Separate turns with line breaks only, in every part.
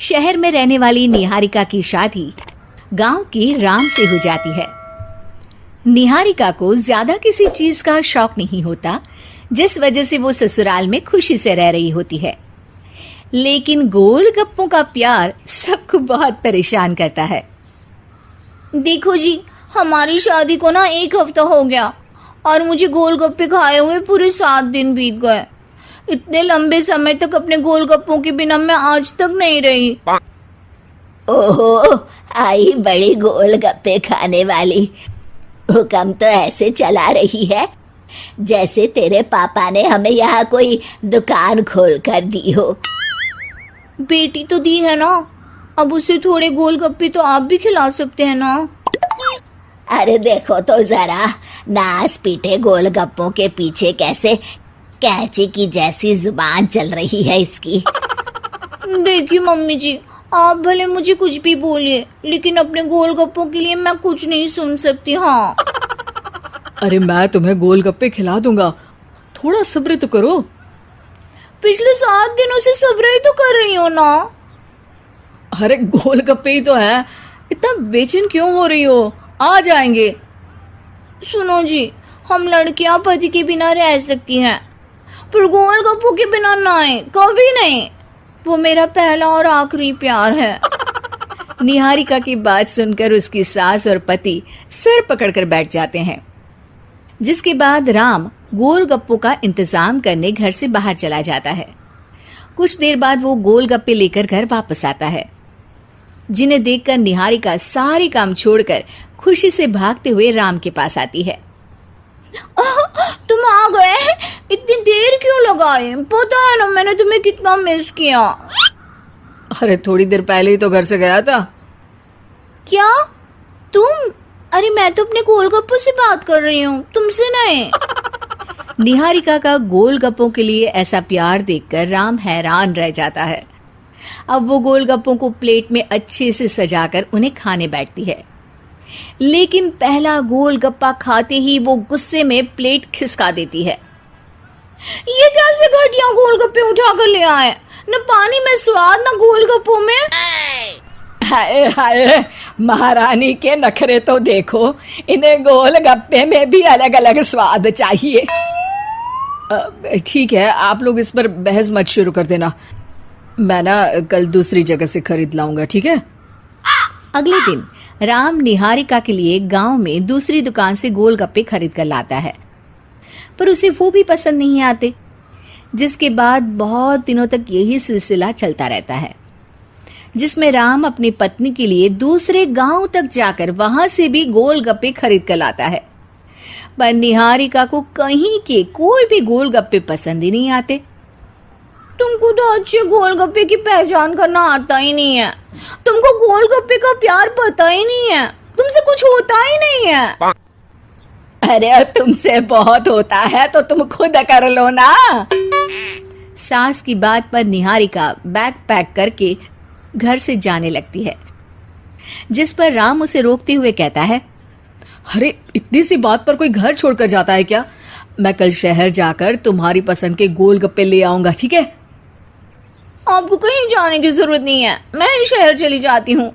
शहर में रहने वाली निहारिका की शादी गांव के राम से हो जाती है। निहारिका को ज्यादा किसी चीज का शौक नहीं होता, जिस वजह से वो ससुराल में खुशी से रह रही होती है। लेकिन गोलगप्पों का प्यार सबको बहुत परेशान करता है।
देखो जी, हमारी शादी को ना 1 हफ्ता हो गया और मुझे गोलगप्पे खाए हुए पूरे 7 दिन बीत गए। इतने लंबे समय तक अपने गोलगप्पों के बिना मैं आज तक नहीं रही।
ओहो, आई बड़ी गोलगप्पे खाने वाली। हुक्म तो ऐसे चला रही है जैसे तेरे पापा ने हमें यहाँ कोई दुकान खोल कर दी हो।
बेटी तो दी है ना, अब उसे थोड़े गोलगप्पे तो आप भी खिला सकते हैं ना।
अरे देखो तो जरा, नास पीटे गोलगप्पों के पीछे कैसे कैंची की जैसी जुबान चल रही है इसकी।
देखिए मम्मी जी, आप भले मुझे कुछ भी बोलिए, लेकिन अपने गोलगप्पों के लिए मैं कुछ नहीं सुन सकती। हाँ,
अरे मैं तुम्हें गोलगप्पे खिला दूंगा, थोड़ा सब्र तो करो।
पिछले 7 दिनों से सब्र ही तो कर रही हो ना।
अरे गोलगप्पे ही तो है, इतना बेचैन क्यों हो रही हो? आ जाएंगे।
सुनो जी, हम लड़कियां पति के बिना रह सकती हैं, पर गोलगप्पों के बिना नहीं, कभी नहीं। वो मेरा पहला और आखिरी प्यार है।
निहारिका की बात सुनकर उसकी सास और पति सिर पकड़कर बैठ जाते हैं। जिसके बाद राम गोलगप्पों का इंतजाम करने घर से बाहर चला जाता है। कुछ देर बाद वो गोलगप्पे लेकर घर वापस आता है, जिन्हें देखकर निहारिका सारे काम छोड़कर खुशी से भागते हुए राम के पास आती है।
तुम आ गए? इतनी देर क्यों लगाई? पता है ना मैंने तुम्हें कितना मिस किया।
अरे थोड़ी देर पहले ही तो घर से गया था।
क्या तुम? अरे मैं तो अपने गोलगप्पों से बात कर रही हूँ, तुमसे नहीं।
निहारिका का गोलगप्पों के लिए ऐसा प्यार देखकर राम हैरान रह जाता है। अब वो गोलगप्पों को प्लेट में अच्छे से सजाकर उन्हें खाने बैठती है, लेकिन पहला गोलगप्पा खाते ही वो गुस्से में प्लेट खिसका देती है।
ये कैसे घटिया गोलगप्पे उठा कर ले आए? न पानी में स्वाद, न गोलगप्पों में।
हाय हाय, महारानी के नखरे तो देखो, इन्हें गोलगप्पे में भी अलग अलग स्वाद चाहिए।
ठीक है, आप लोग इस पर बहस मत शुरू कर देना। मैं ना कल दूसरी जगह से खरीद लाऊंगा, ठीक है?
अगले दिन राम निहारिका के लिए गांव में दूसरी दुकान से गोलगप्पे खरीद कर लाता है, पर उसे वो भी पसंद नहीं आते। जिसके बाद बहुत दिनों तक यही सिलसिला चलता रहता है, जिसमें राम अपनी पत्नी के लिए दूसरे गांव तक जाकर वहां से भी गोलगप्पे खरीद कर लाता है। पर निहारिका को कहीं के कोई भी गोलगप्पे पसंद ही नहीं आते।
तुमको तो अच्छे गोलगप्पे की पहचान करना आता ही नहीं है। तुमको गोलगप्पे का प्यार पता ही नहीं है, तुमसे कुछ होता ही नहीं है।
अरे तुमसे बहुत होता है तो तुम खुद कर लो ना।
सास की बात पर निहारिका बैग पैक करके घर से जाने लगती है, जिस पर राम उसे रोकते हुए कहता है,
अरे इतनी सी बात पर कोई घर छोड़कर जाता है क्या? मैं कल शहर जाकर तुम्हारी पसंद के गोलगप्पे ले आऊंगा, ठीक है?
आपको कहीं जाने की जरूरत नहीं है, मैं ही शहर चली जाती हूँ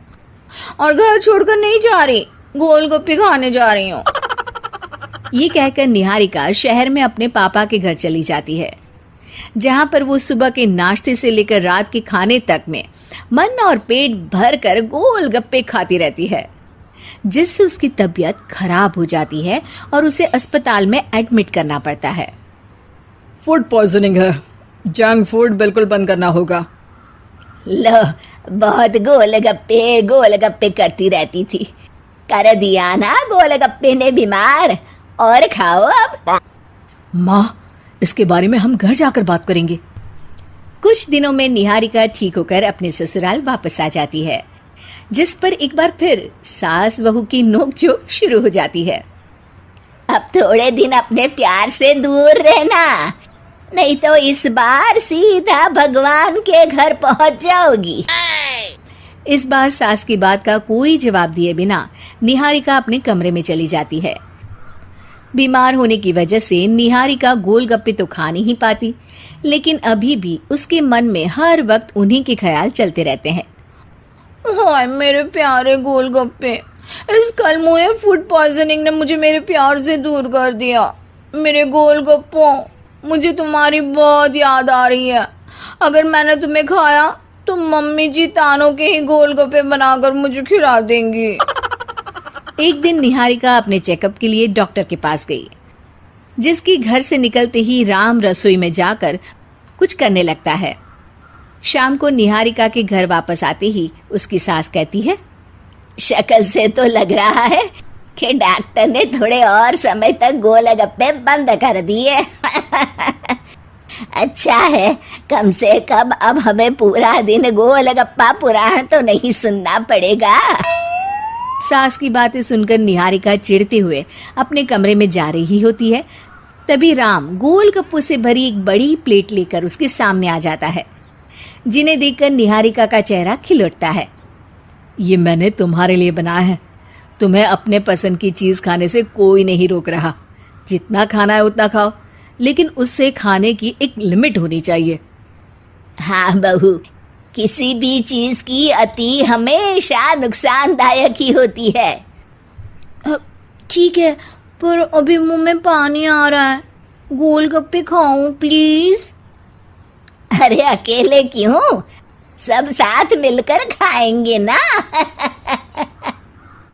और घर छोड़कर नहीं जा रही, गोलगप्पे खाने जा रही हूँ।
ये कहकर निहारिका शहर में अपने पापा के घर चली जाती है, जहाँ पर वो सुबह के नाश्ते से लेकर रात के खाने तक में मन और पेट भर कर गोलगप्पे खाती रहती है, जिससे उसकी तबीयत खराब हो जाती है और उसे अस्पताल में एडमिट करना पड़ता है।
फूड पॉइजनिंग है, जंक फूड बिल्कुल बंद करना होगा।
लो, बहुत गोलगप्पे गोलगप्पे करती रहती थी, कर दिया ना गोलगप्पे ने बीमार। और खाओ अब।
माँ, इसके बारे में हम घर जाकर बात करेंगे।
कुछ दिनों में निहारिका ठीक होकर अपने ससुराल वापस आ जाती है, जिस पर एक बार फिर सास बहू की नोकझोंक शुरू हो जाती है।
अब थोड़े दिन अपने प्यार से दूर रहना, नहीं तो इस बार सीधा भगवान के घर पहुंच जाओगी।
इस बार सास की बात का कोई जवाब दिए बिना निहारिका अपने कमरे में चली जाती है। बीमार होने की वजह से निहारिका गोलगप्पे तो खा नहीं पाती, लेकिन अभी भी उसके मन में हर वक्त उन्हीं के ख्याल चलते रहते हैं।
हाय मेरे प्यारे गोलगप्पे, इस कल मुझे फूड पॉइजनिंग ने मुझे मेरे प्यार से दूर कर दिया। मेरे गोलगप्पों, मुझे तुम्हारी बहुत याद आ रही है। अगर मैंने तुम्हें खाया तो मम्मी जी तानों के ही गोलगप्पे बनाकर मुझे खिला देंगी।
एक दिन निहारिका अपने चेकअप के लिए डॉक्टर के पास गई, जिसकी घर से निकलते ही राम रसोई में जाकर कुछ करने लगता है। शाम को निहारिका के घर वापस आते ही उसकी सास कहती है,
शक्ल से तो लग रहा है कि डॉक्टर ने थोड़े और समय तक गोलगप्पे बंद कर दिए। अच्छा है, कम से कम अब हमें पूरा दिन गोलगप्पा पुराण तो नहीं सुनना पड़ेगा।
सास की बातें सुनकर निहारिका चिढ़ते हुए अपने कमरे में जा रही होती है। तभी राम गोलगप्पों से भरी एक बड़ी प्लेट लेकर उसके सामने आ जाता है, जिन्हें देखकर निहारिका का चेहरा खिल उठता है।
ये मैंने तुम्हारे लिए बनाया है। तुम्हें अपने पसंद की चीज खाने से कोई नहीं रोक रहा। जितना खाना है उतना खाओ, लेकिन उससे खाने की एक लिमिट होनी चाहिए।
हाँ बहू, किसी भी चीज की अति हमेशा नुकसानदायक ही होती है।
ठीक है, पर अभी मुंह में पानी आ रहा है। गोलगप्पे खाऊं प्लीज?
अरे अकेले क्यों, सब साथ मिलकर खाएंगे ना।